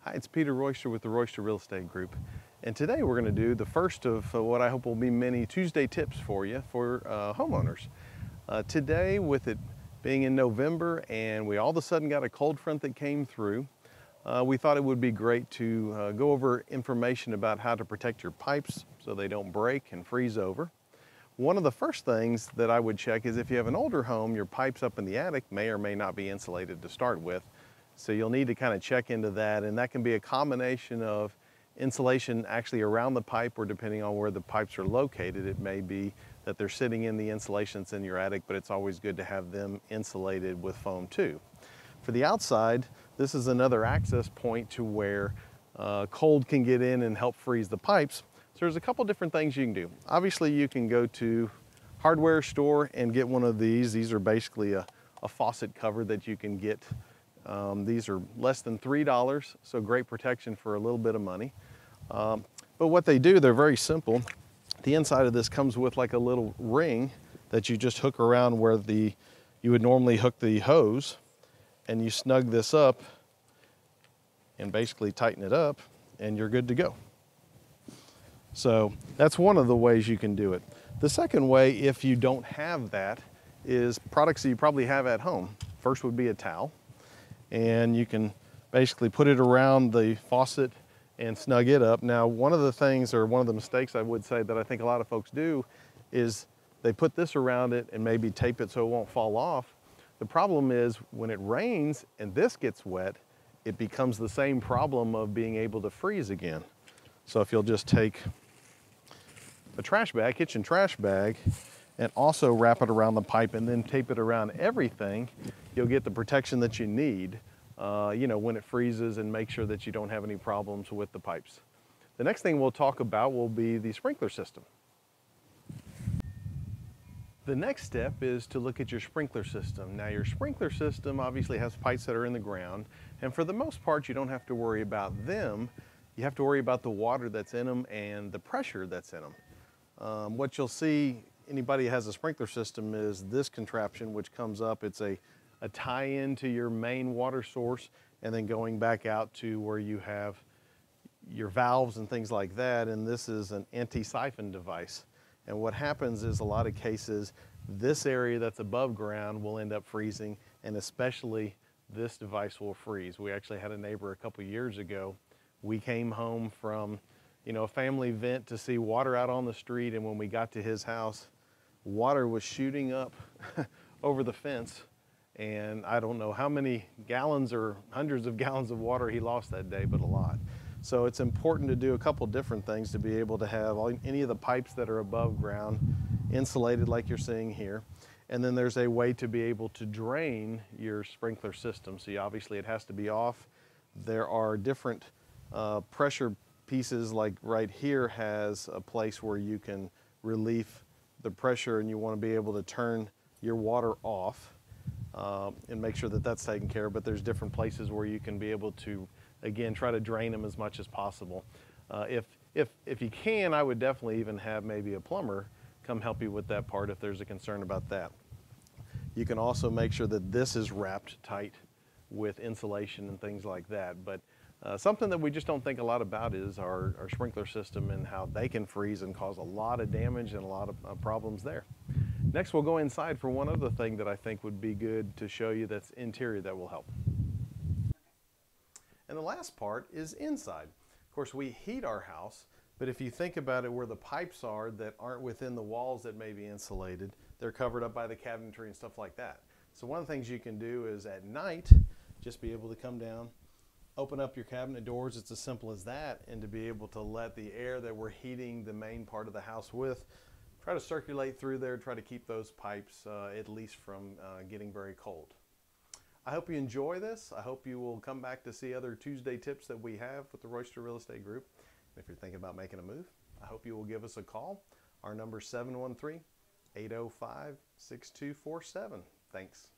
Hi, it's Peter Royster with the Royster Real Estate Group. And today we're going to do the first of what I hope will be many Tuesday tips for you for homeowners. Today, with it being in November and we all of a sudden got a cold front that came through, we thought it would be great to go over information about how to protect your pipes so they don't break and freeze over. One of the first things that I would check is if you have an older home, your pipes up in the attic may or may not be insulated to start with. So you'll need to kind of check into that, and that can be a combination of insulation actually around the pipe, or depending on where the pipes are located, it may be that they're sitting in the insulation that's in your attic, but it's always good to have them insulated with foam too. For the outside, this is another access point to where cold can get in and help freeze the pipes. So there's a couple different things you can do. Obviously, you can go to hardware store and get one of these. These are basically a faucet cover that you can get. These are less than $3, so great protection for a little bit of money. But what they do, they're very simple. The inside of this comes with like a little ring that you just hook around where you would normally hook the hose, and you snug this up and basically tighten it up, and you're good to go. So that's one of the ways you can do it. The second way, if you don't have that, is products that you probably have at home. First would be a towel. And you can basically put it around the faucet and snug it up. Now, one of the things, or one of the mistakes I would say that I think a lot of folks do, is they put this around it and maybe tape it so it won't fall off. The problem is when it rains and this gets wet, it becomes the same problem of being able to freeze again. So if you'll just take a trash bag, kitchen trash bag, and also wrap it around the pipe and then tape it around everything, you'll get the protection that you need, when it freezes, and make sure that you don't have any problems with the pipes. The next thing we'll talk about will be the sprinkler system. The next step is to look at your sprinkler system. Now, your sprinkler system obviously has pipes that are in the ground, and for the most part, you don't have to worry about them. You have to worry about the water that's in them and the pressure that's in them. What you'll see, anybody who has a sprinkler system, is this contraption which comes up. It's a tie-in to your main water source, and then going back out to where you have your valves and things like that. And this is an anti-siphon device. And what happens is, a lot of cases, this area that's above ground will end up freezing, and especially this device will freeze. We actually had a neighbor a couple years ago. We came home from a family event to see water out on the street, and when we got to his house, water was shooting up over the fence, and I don't know how many gallons or hundreds of gallons of water he lost that day, but a lot. So it's important to do a couple different things to be able to have any of the pipes that are above ground insulated like you're seeing here. And then there's a way to be able to drain your sprinkler system. So obviously it has to be off. There are different pressure pieces, like right here has a place where you can relieve the pressure, and you want to be able to turn your water off and make sure that that's taken care of. But there's different places where you can be able to, again, try to drain them as much as possible. If you can, I would definitely even have maybe a plumber come help you with that part if there's a concern about that. You can also make sure that this is wrapped tight with insulation and things like that. But something that we just don't think a lot about is our sprinkler system and how they can freeze and cause a lot of damage and a lot of problems there. Next, we'll go inside for one other thing that I think would be good to show you that's interior that will help. And the last part is inside. Of course, we heat our house, but if you think about it, where the pipes are that aren't within the walls that may be insulated, they're covered up by the cabinetry and stuff like that. So one of the things you can do is at night, just be able to come down, open up your cabinet doors. It's as simple as that, and to be able to let the air that we're heating the main part of the house with try to circulate through there, try to keep those pipes at least from getting very cold. I hope you enjoy this. I hope you will come back to see other Tuesday tips that we have with the Royster Real Estate Group. And if you're thinking about making a move, I hope you will give us a call. Our number is 713-805-6247. Thanks.